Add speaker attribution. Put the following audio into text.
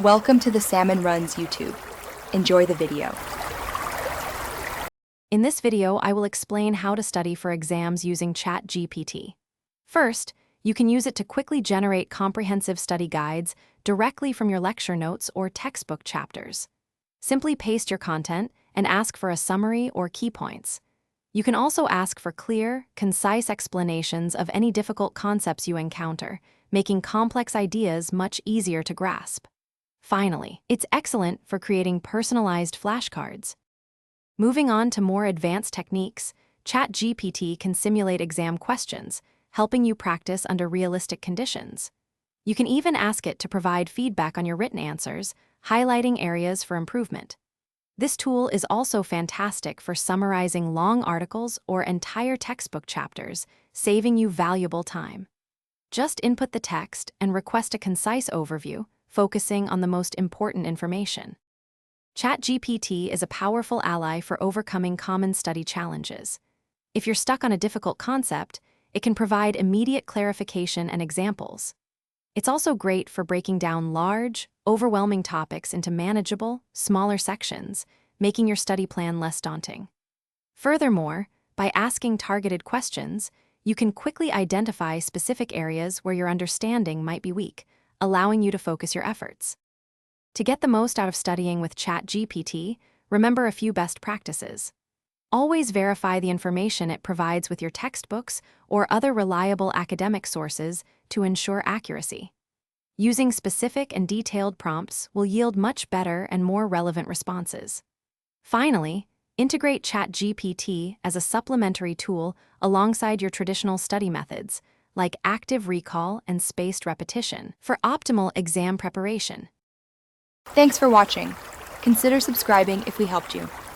Speaker 1: Welcome to the Salmon Runs YouTube. Enjoy the video.
Speaker 2: In this video, I will explain how to study for exams using ChatGPT. First, you can use it to quickly generate comprehensive study guides directly from your lecture notes or textbook chapters. Simply paste your content and ask for a summary or key points. You can also ask for clear, concise explanations of any difficult concepts you encounter, making complex ideas much easier to grasp. Finally, it's excellent for creating personalized flashcards. Moving on to more advanced techniques, ChatGPT can simulate exam questions, helping you practice under realistic conditions. You can even ask it to provide feedback on your written answers, highlighting areas for improvement. This tool is also fantastic for summarizing long articles or entire textbook chapters, saving you valuable time. Just input the text and request a concise overview, focusing on the most important information. ChatGPT is a powerful ally for overcoming common study challenges. If you're stuck on a difficult concept, it can provide immediate clarification and examples. It's also great for breaking down large, overwhelming topics into manageable, smaller sections, making your study plan less daunting. Furthermore, by asking targeted questions, you can quickly identify specific areas where your understanding might be weak, allowing you to focus your efforts. To get the most out of studying with ChatGPT, remember a few best practices. Always verify the information it provides with your textbooks or other reliable academic sources to ensure accuracy. Using specific and detailed prompts will yield much better and more relevant responses. Finally, integrate ChatGPT as a supplementary tool alongside your traditional study methods, like active recall and spaced repetition, for optimal exam preparation.
Speaker 1: Thanks for watching. Consider subscribing if we helped you.